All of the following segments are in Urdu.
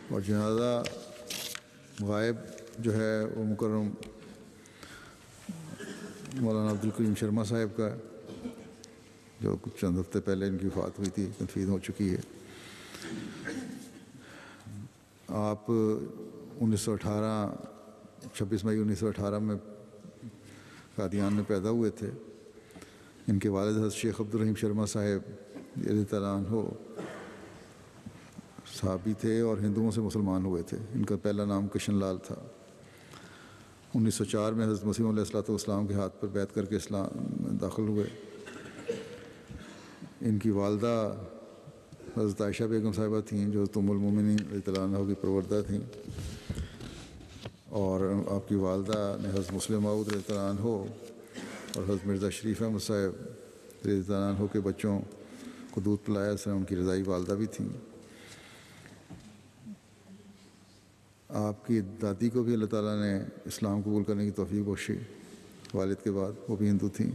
اور جنازہ غائب جو ہے وہ مکرم مولانا عبدالکریم شرما صاحب کا، جو کچھ چند ہفتے پہلے ان کی وفات ہوئی تھی، تدفین ہو چکی ہے۔ آپ 26 مئی 1918 میں قادیان میں پیدا ہوئے تھے۔ ان کے والد حضرت شیخ عبدالرحیم شرما صاحب رضی اللہ عنہ صحابی تھے اور ہندوؤں سے مسلمان ہوئے تھے۔ ان کا پہلا نام کشن لال تھا۔ 1904 میں حضرت مسیح علیہ السلام کے ہاتھ پر بیعت کر کے اسلام میں داخل ہوئے۔ ان کی والدہ حضرت عائشہ بیگم صاحبہ تھیں، جو ام المومنین رضی اللہ عنہ کی پروردہ تھیں، اور آپ کی والدہ نے حضرت مسلم موعود رضی اللہ عنہ اور حضرت مرزا شریف احمد صاحب رضی اللہ عنہ کے بچوں کو دودھ پلایا، اس طرح ان کی رضائی والدہ بھی تھیں۔ آپ کی دادی کو بھی اللہ تعالیٰ نے اسلام قبول کرنے کی توفیق بخشی والد کے بعد، وہ بھی ہندو تھیں۔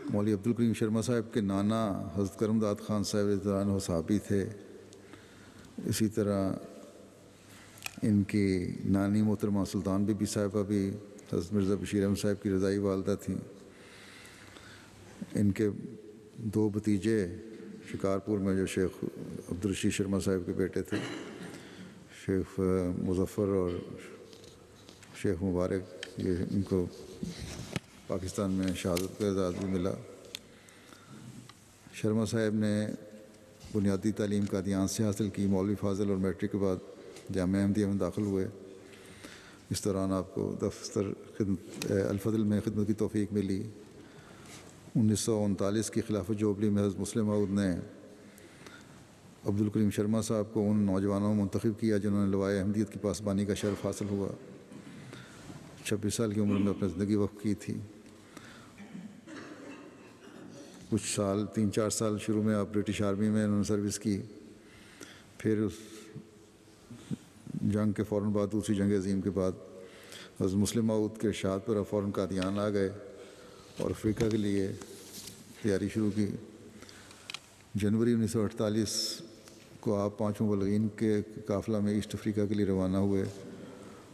مولوی عبدالکریم شرما صاحب کے نانا حضرت کرم داد خان صاحب رضی اللہ عنہ صحابی تھے۔ اسی طرح ان کی نانی محترمہ سلطان بی بی صاحبہ بھی حضرت مرزا بشیر احمد صاحب کی رضائی والدہ تھیں۔ ان کے 2 بھتیجے شکارپور میں جو شیخ عبدالرشید شرما صاحب کے بیٹے تھے، شیخ مظفر اور شیخ مبارک، یہ ان کو پاکستان میں شہادت کا اعزاز بھی ملا۔ شرما صاحب نے بنیادی تعلیم قادیان سے حاصل کی۔ مولوی فاضل اور میٹرک کے بعد جامعہ احمدیہ میں داخل ہوئے۔ اس دوران آپ کو دفتر الفضل میں خدمت کی توفیق ملی۔ 1939 کی خلافت جوبلی میں حضرت مسلم موعود نے عبدالکریم شرما صاحب کو ان نوجوانوں میں منتخب کیا جنہوں نے لوائے احمدیت کی پاسبانی کا شرف حاصل ہوا۔ 26 سال کی عمر میں اپنی زندگی وقف کی تھی۔ کچھ سال 3-4 سال شروع میں آپ برٹش آرمی میں انہوں نے سروس کی، پھر اس جنگ کے فوراً بعد، دوسری جنگ عظیم کے بعد، حضرت مسلم موعود کے ارشاد پر آپ فوراً قادیان آ گئے اور افریقہ کے لیے تیاری شروع کی۔ جنوری 1948 کو آپ 5 مبلغین کے قافلہ میں ایسٹ افریقہ کے لیے روانہ ہوئے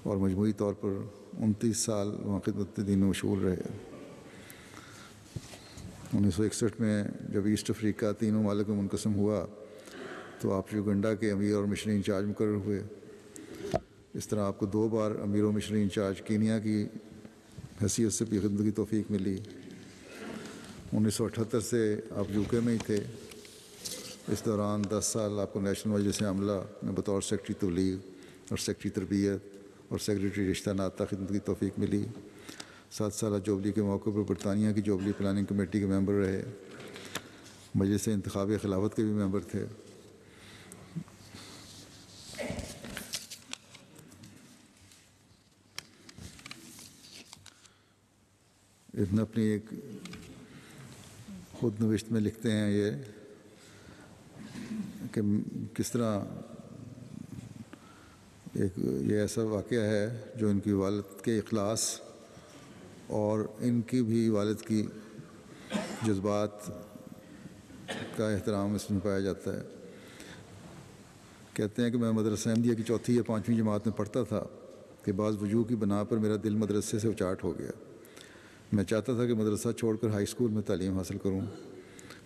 اور مجموعی طور پر 29 سال وہاں خدمت دین میں مشغول رہے۔ 1961 میں جب ایسٹ افریقہ 3 ممالک میں منقسم ہوا تو آپ یوگنڈا کے امیر اور مشنری انچارج مقرر ہوئے۔ اس طرح آپ کو 2 بار امیر و مشنری انچارج کینیا کی حیثیت سے بھی خدمت کی توفیق ملی۔ 1978 سے آپ یو کے میں ہی تھے۔ اس دوران 10 سال آپ کو نیشنل مجلس عاملہ میں بطور سیکرٹری تبلیغ اور سیکرٹری تربیت اور سیکرٹری رشتہ ناطہ خدمت کی توفیق ملی۔ 7 سالہ جوبلی کے موقع پر برطانیہ کی جوبلی پلاننگ کمیٹی کے ممبر رہے۔ مجلس انتخابی خلافت کے بھی ممبر تھے۔ اتنا اپنی ایک خود نوشت میں لکھتے ہیں یہ کہ کس طرح یہ ایسا واقعہ ہے جو ان کی والد کے اخلاص اور ان کی بھی والد کی جذبات کا احترام اس میں پایا جاتا ہے۔ کہتے ہیں کہ میں مدرسہ احمدیہ کی 4تھی یا 5ویں جماعت میں پڑھتا تھا کہ بعض وجوہ کی بنا پر میرا دل مدرسے سے اچاٹ ہو گیا۔ میں چاہتا تھا کہ مدرسہ چھوڑ کر ہائی اسکول میں تعلیم حاصل کروں۔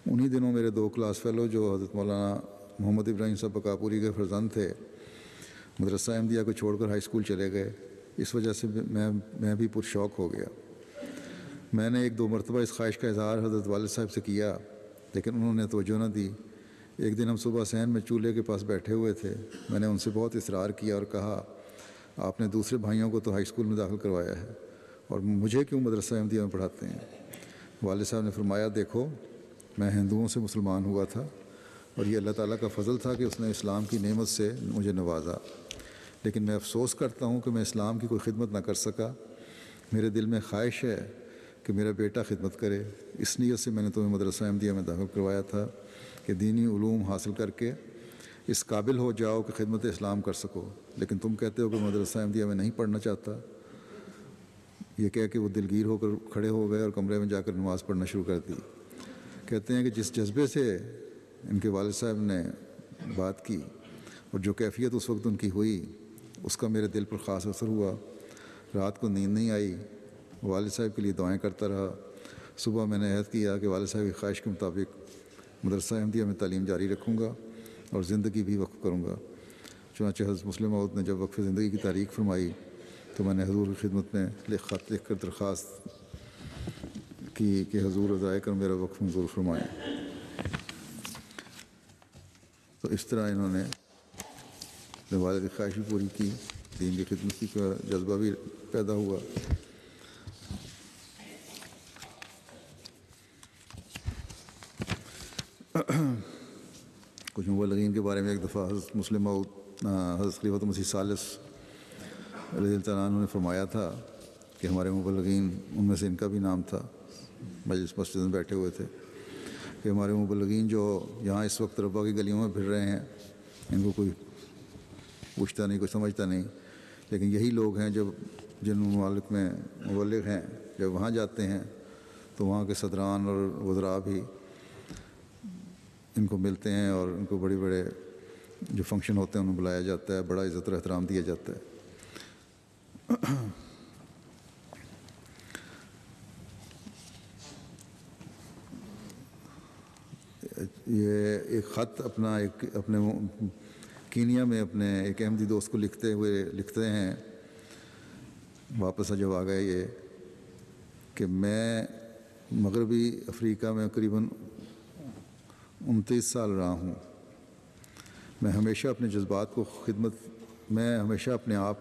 انہی دنوں میرے 2 کلاس فیلو جو حضرت مولانا محمد ابراہیم صاحب بقاپوری کے فرزند تھے، مدرسہ احمدیہ کو چھوڑ کر ہائی اسکول چلے گئے۔ اس وجہ سے میں بھی پرشوق ہو گیا۔ میں نے 1-2 مرتبہ اس خواہش کا اظہار حضرت والد صاحب سے کیا، لیکن انہوں نے توجہ نہ دی۔ ایک دن ہم صبح صحن میں چولہے کے پاس بیٹھے ہوئے تھے۔ میں نے ان سے بہت اصرار کیا اور کہا، آپ نے دوسرے بھائیوں کو تو ہائی اسکول میں داخل کروایا ہے اور مجھے کیوں مدرسہ احمدیہ میں پڑھاتے ہیں؟ والد صاحب نے فرمایا، دیکھو، میں ہندوؤں سے مسلمان ہوا تھا اور یہ اللہ تعالیٰ کا فضل تھا کہ اس نے اسلام کی نعمت سے مجھے نوازا، لیکن میں افسوس کرتا ہوں کہ میں اسلام کی کوئی خدمت نہ کر سکا۔ میرے دل میں خواہش ہے کہ میرا بیٹا خدمت کرے۔ اس نیت سے میں نے تمہیں مدرسہ احمدیہ میں داخل کروایا تھا کہ دینی علوم حاصل کر کے اس قابل ہو جاؤ کہ خدمت اسلام کر سکو، لیکن تم کہتے ہو کہ مدرسہ احمدیہ میں نہیں پڑھنا چاہتا۔ یہ کہہ کے وہ دلگیر ہو کر کھڑے ہو گئے اور کمرے میں جا کر نماز پڑھنا شروع کر دی۔ کہتے ہیں کہ جس جذبے سے ان کے والد صاحب نے بات کی اور جو کیفیت اس وقت ان کی ہوئی اس کا میرے دل پر خاص اثر ہوا۔ رات کو نیند نہیں آئی، والد صاحب کے لیے دعائیں کرتا رہا۔ صبح میں نے عہد کیا کہ والد صاحب کی خواہش کے مطابق مدرسہ احمدیہ میں تعلیم جاری رکھوں گا اور زندگی بھی وقف کروں گا۔ چنانچہ حضرت مسلم موعود نے جب وقف زندگی کی تاریخ فرمائی تو میں نے حضور کی خدمت میں خط لکھ کر درخواست کی کہ حضور رضائے کر میرا وقف منظور فرمائیں۔ تو اس طرح انہوں نے والد کی خواہش بھی پوری کی، دین کی خدمت کی کا جذبہ بھی پیدا ہوا۔ کچھ مبلغین کے بارے میں ایک دفعہ حضرت مسلم موعود حضرت خلیفۃ مسیح ثالث رضی اللہ تعالیٰ عنہ نے فرمایا تھا کہ ہمارے مبلغین، ان میں سے ان کا بھی نام تھا، مجلس مسجد میں بیٹھے ہوئے تھے، کہ ہمارے مبلغین جو یہاں اس وقت ربا کی گلیوں میں پھر رہے ہیں، ان کو کوئی پوچھتا نہیں، کوئی سمجھتا نہیں، لیکن یہی لوگ ہیں جن ممالک میں مبلغ ہیں، جب وہاں جاتے ہیں تو وہاں کے صدران اور وزراء بھی ان کو ملتے ہیں اور ان کو بڑے بڑے جو فنکشن ہوتے ہیں ان میں بلایا جاتا ہے، بڑا عزت اور احترام دیا جاتا ہے۔ یہ ایک خط اپنے کینیا میں اپنے ایک احمدی دوست کو لکھتے ہیں، واپس جب آ گئے یہ، کہ میں مغربی افریقہ میں قریباً 29 سال رہا ہوں۔ میں ہمیشہ اپنے آپ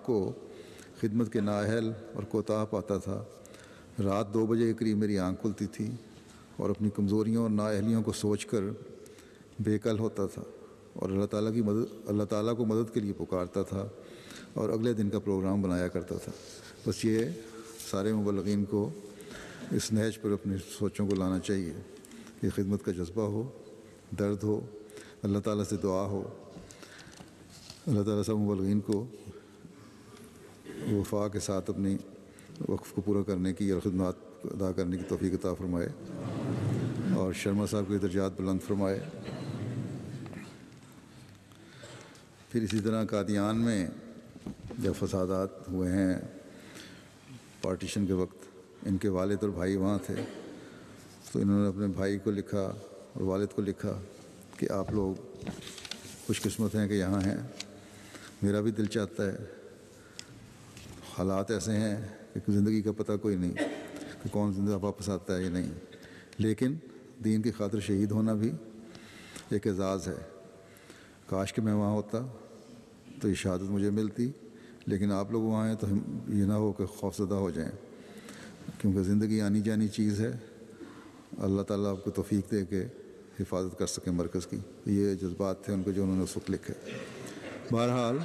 کو خدمت کے نااہل اور کوتاہ پاتا تھا۔ رات 2 بجے کے قریب میری آنکھ کھلتی تھی اور اپنی کمزوریوں اور نااہلیوں کو سوچ کر بے کل ہوتا تھا اور اللہ تعالیٰ کو مدد کے لیے پکارتا تھا اور اگلے دن کا پروگرام بنایا کرتا تھا۔ بس یہ سارے مبلغین کو اس نہج پر اپنی سوچوں کو لانا چاہیے کہ خدمت کا جذبہ ہو، درد ہو، اللہ تعالیٰ سے دعا ہو، اللہ تعالیٰ سب مبلغین کو وفا کے ساتھ اپنی وقف کو پورا کرنے کی اور خدمات ادا کرنے کی توفیق عطا فرمائے اور شرما صاحب کے درجات بلند فرمائے۔ پھر اسی طرح قادیان میں جب فسادات ہوئے ہیں پارٹیشن کے وقت، ان کے والد اور بھائی وہاں تھے، تو انہوں نے اپنے بھائی کو لکھا اور والد کو لکھا کہ آپ لوگ خوش قسمت ہیں کہ یہاں ہیں، میرا بھی دل چاہتا ہے، حالات ایسے ہیں کہ زندگی کا پتہ کوئی نہیں کہ کون زندہ واپس آتا ہے یا نہیں، لیکن دین کی خاطر شہید ہونا بھی ایک اعزاز ہے۔ کاش کہ میں وہاں ہوتا تو یہ شہادت مجھے ملتی، لیکن آپ لوگ وہاں ہیں تو یہ نہ ہو کہ خوفزدہ ہو جائیں، کیونکہ زندگی آنی جانی چیز ہے۔ اللہ تعالیٰ آپ کو توفیق دے کے حفاظت کر سکیں مرکز کی۔ یہ جذبات تھے ان کو جو انہوں نے اس وقت لکھے۔ بہرحال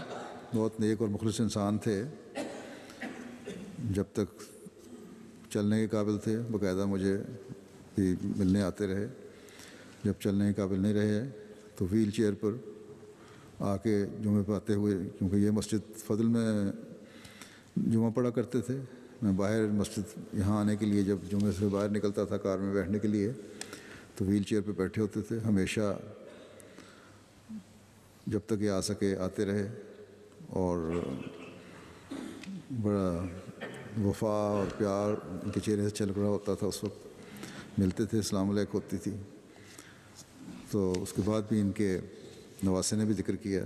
بہت نیک اور مخلص انسان تھے، جب تک چلنے کے قابل تھے باقاعدہ مجھے بھی ملنے آتے رہے، جب چلنے کے قابل نہیں رہے تو ویل چیئر پر آ کے جمعے پہ آتے ہوئے، کیونکہ یہ مسجد فضل میں جمعہ پڑھا کرتے تھے، میں باہر مسجد یہاں آنے کے لیے جب جمعے سے باہر نکلتا تھا کار میں بیٹھنے کے لیے تو ویل چیئر پہ بیٹھے ہوتے تھے، ہمیشہ جب تک یہ آ سکے آتے رہے، اور بڑا وفا اور پیار ان کے چہرے سے چل رہا ہوتا تھا۔ اس وقت ملتے تھے، السلام علیکم ہوتی تھی۔ تو اس کے بعد بھی ان کے نواسے نے بھی ذکر کیا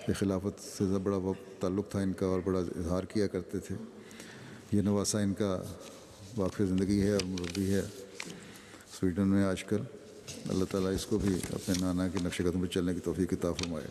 کہ خلافت سے بڑا تعلق تھا ان کا اور بڑا اظہار کیا کرتے تھے۔ یہ نواسہ ان کا واقف زندگی ہے اور مربی ہے سویڈن میں آج کل۔ اللہ تعالیٰ اس کو بھی اپنے نانا کے نقش قدم پر چلنے کی توفیق عطا فرمائے۔